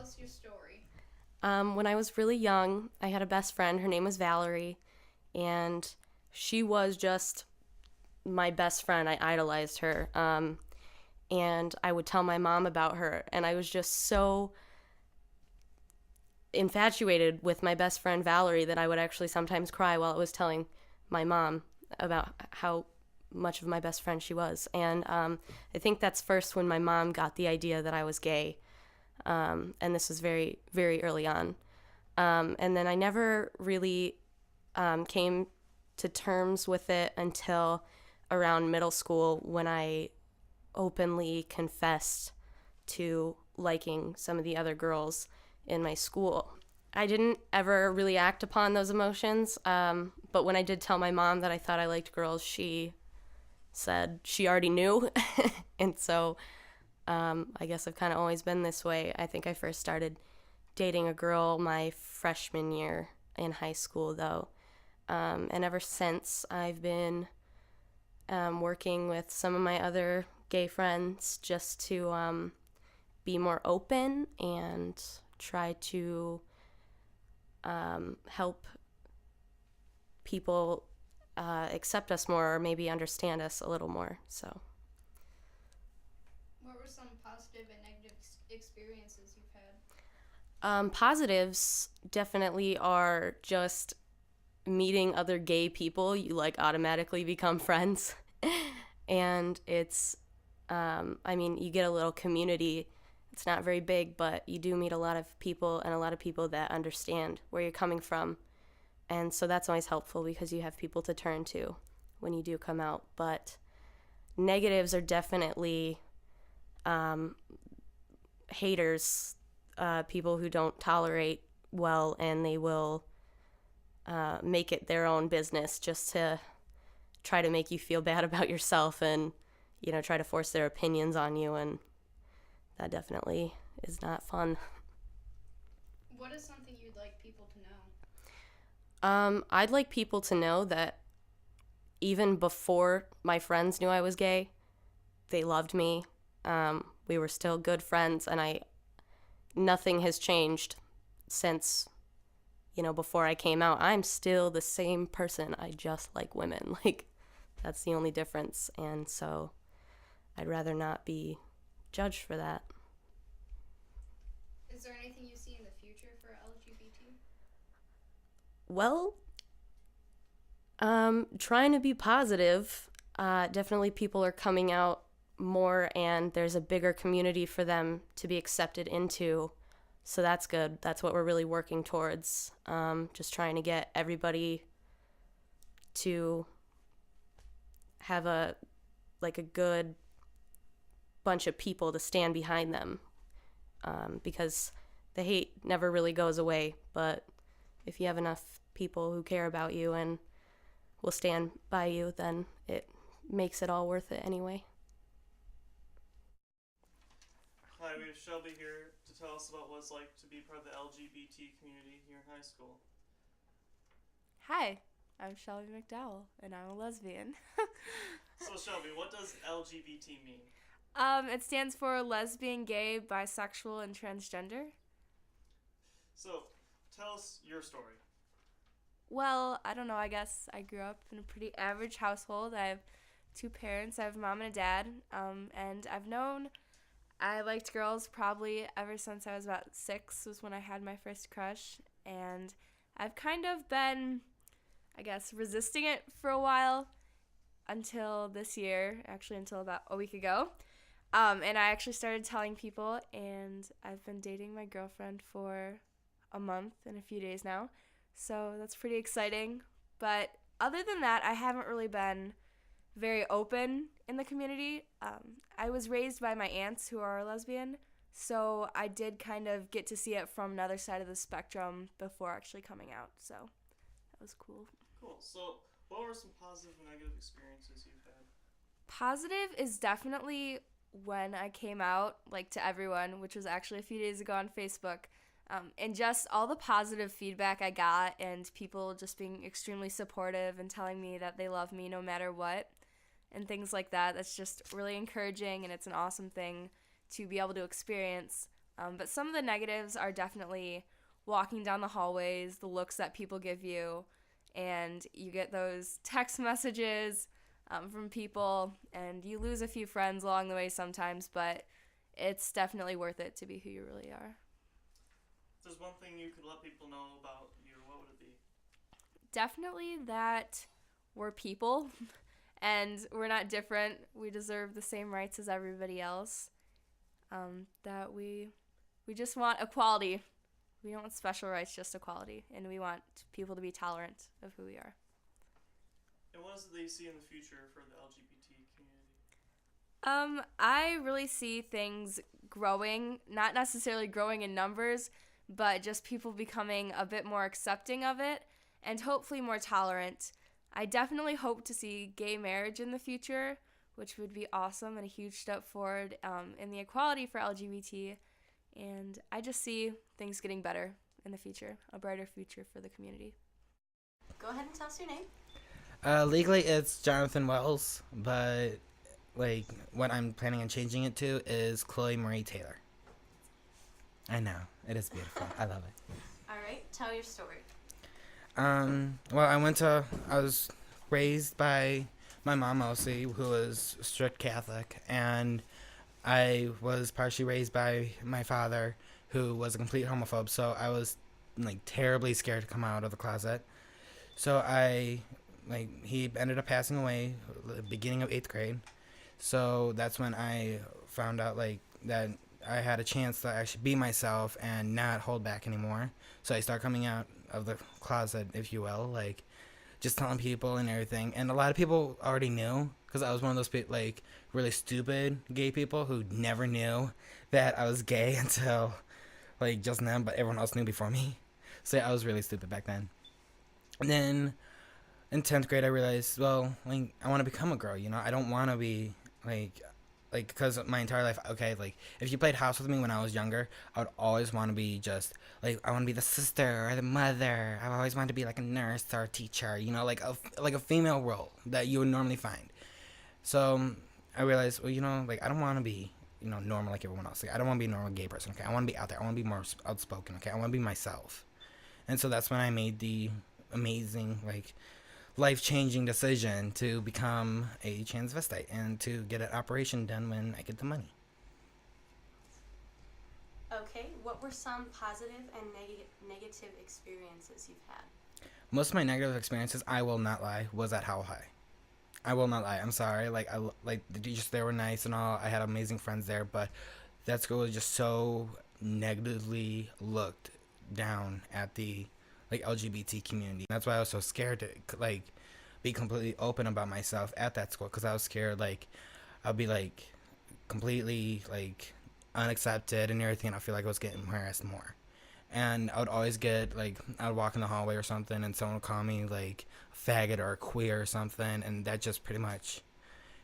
us your story. When I was really young, I had a best friend. Her name was Valerie, and she was just my best friend. I idolized her. And I would tell my mom about her, and I was just so infatuated with my best friend Valerie that I would actually sometimes cry while I was telling my mom about how much of my best friend she was. And I think that's first when my mom got the idea that I was gay. And this was very, very early on. And then I never really came to terms with it until around middle school when I openly confessed to liking some of the other girls in my school. I didn't ever really act upon those emotions, but when I did tell my mom that I thought I liked girls, she said she already knew. And so I guess I've kind of always been this way. I think I first started dating a girl my freshman year in high school, though. And ever since, I've been working with some of my other gay friends just to be more open and try to help people accept us more or maybe understand us a little more. So, What were some positive and negative experiences you've had? positives definitely are just meeting other gay people. You like automatically become friends. And it's, I mean, you get a little community. It's not very big, but you do meet a lot of people and a lot of people that understand where you're coming from. And so that's always helpful because you have people to turn to when you do come out. But negatives are definitely haters, people who don't tolerate well, and they will make it their own business just to try to make you feel bad about yourself and, try to force their opinions on you. And that definitely is not fun. What is something you'd like people to know? I'd like people to know that even before my friends knew I was gay, they loved me. We were still good friends, and nothing has changed since, before I came out. I'm still the same person. I just like women. Like, that's the only difference. And so I'd rather not be judged for that. Is there anything you see in the future for LGBT? Well, trying to be positive. Definitely people are coming out more, and there's a bigger community for them to be accepted into. So that's good. That's what we're really working towards. Just trying to get everybody to have a good bunch of people to stand behind them, because the hate never really goes away. But if you have enough people who care about you and will stand by you, then it makes it all worth it anyway. Hi, we have Shelby here to tell us about what it's like to be part of the LGBT community here in high school. Hi, I'm Shelby McDowell, and I'm a lesbian. So, Shelby, what does LGBT mean? It stands for lesbian, gay, bisexual, and transgender. So, tell us your story. Well, I don't know, I guess I grew up in a pretty average household. I have two parents, I have a mom and a dad, and I liked girls probably ever since I was about 6 was when I had my first crush, and I've kind of been, I guess, resisting it for a while until this year, actually until about a week ago. And I actually started telling people, and I've been dating my girlfriend for a month and a few days now. So that's pretty exciting. But other than that, I haven't really been very open in the community. I was raised by my aunts who are lesbian, so I did kind of get to see it from another side of the spectrum before actually coming out. So that was cool. Cool. So, what were some positive and negative experiences you've had? Positive is definitely when I came out, like to everyone, which was actually a few days ago on Facebook. And just all the positive feedback I got, and people just being extremely supportive and telling me that they love me no matter what, and things like that. That's just really encouraging, and it's an awesome thing to be able to experience. But some of the negatives are definitely walking down the hallways, the looks that people give you, and you get those text messages from people, and you lose a few friends along the way sometimes, but it's definitely worth it to be who you really are. If there's one thing you could let people know about you, what would it be? Definitely that we're people and we're not different. We deserve the same rights as everybody else. That we just want equality. We don't want special rights, just equality. And we want people to be tolerant of who we are. And what is it that you see in the future for the LGBT community? I really see things growing, not necessarily growing in numbers, but just people becoming a bit more accepting of it and hopefully more tolerant. I definitely hope to see gay marriage in the future, which would be awesome and a huge step forward in the equality for LGBT. And I just see things getting better in the future, a brighter future for the community. Go ahead and tell us your name. Legally, it's Jonathan Wells, but like what I'm planning on changing it to is Chloe Marie Taylor. I know, it is beautiful. I love it. All right, tell your story. Well, I was raised by my mom mostly, who was strict Catholic, and I was partially raised by my father, who was a complete homophobe, so I was like terribly scared to come out of the closet. So he ended up passing away at the beginning of 8th grade. So that's when I found out that I had a chance to actually be myself and not hold back anymore. So I started coming out of the closet, if you will, just telling people and everything. And a lot of people already knew, because I was one of those really stupid gay people who never knew that I was gay until just now, but everyone else knew before me. So yeah, I was really stupid back then. And then in 10th grade, I realized, well, I want to become a girl, I don't want to be, because my entire life, if you played house with me when I was younger, I would always want to be I want to be the sister or the mother. I always wanted to be, a nurse or a teacher, a female role that you would normally find. So I realized, well, I don't want to be, normal like everyone else. I don't want to be a normal gay person, okay? I want to be out there. I want to be more outspoken, okay? I want to be myself. And so that's when I made the amazing, life-changing decision to become a transvestite and to get an operation done when I get the money. Okay, what were some positive and negative experiences you've had? Most of my negative experiences, I will not lie, was at How High. I will not lie. I'm sorry. The teachers there were nice and all. I had amazing friends there, but that school was just so negatively looked down at the LGBT community. That's why I was so scared to be completely open about myself at that school, because I was scared I'll be completely unaccepted and everything, and I feel like I was getting harassed more. And I would always get I would walk in the hallway or something and someone would call me a faggot or a queer or something, and that just pretty much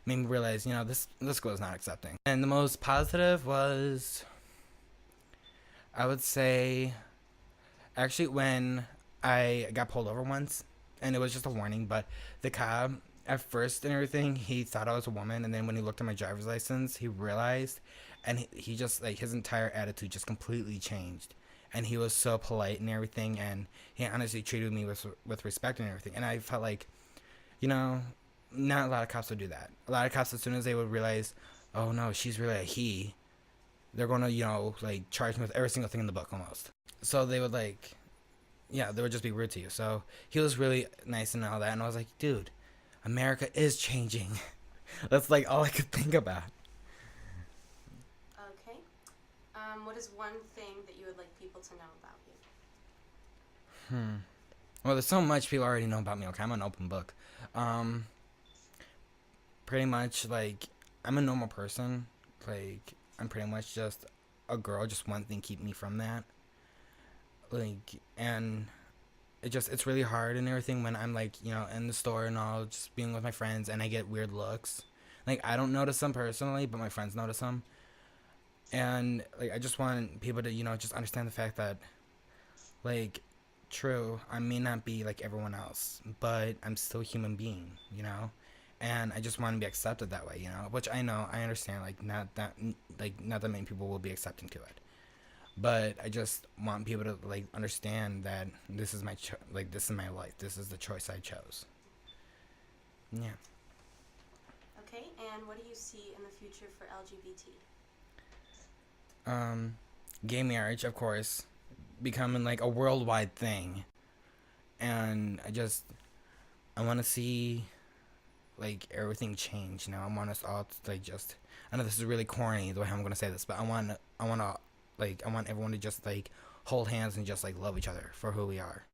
made me realize, this school is not accepting. And the most positive was, I would say, actually when I got pulled over once, and it was just a warning, but the cop, at first and everything, he thought I was a woman, and then when he looked at my driver's license, he realized, and he just, his entire attitude just completely changed. And he was so polite and everything, and he honestly treated me with respect and everything. And I felt not a lot of cops would do that. A lot of cops, as soon as they would realize, oh no, she's really a he, they're going to, charge me with every single thing in the book almost. So they would, they would just be rude to you. So he was really nice and all that, and I was like, dude, America is changing. That's, all I could think about. Okay. What is one thing that you would like people to know about you? Well, there's so much people already know about me. Okay, I'm an open book. Pretty much, I'm a normal person. I'm pretty much just a girl. Just one thing keep me from that. And it's really hard and everything when I'm in the store and all, just being with my friends, and I get weird looks. I don't notice them personally, but my friends notice them. And I just want people to just understand the fact that true, I may not be like everyone else, but I'm still a human being, and I just want to be accepted that way, which I know, I understand, not that many people will be accepting to it. but I just want people to like understand that this is my this is my life. This is the choice I chose. Yeah. Okay, and what do you see in the future for LGBT? Gay marriage, of course, becoming like a worldwide thing, and I want to see like everything change. You know, I want us all to like just. I know this is really corny the way I'm gonna say this, but I want everyone to just like hold hands and just like love each other for who we are.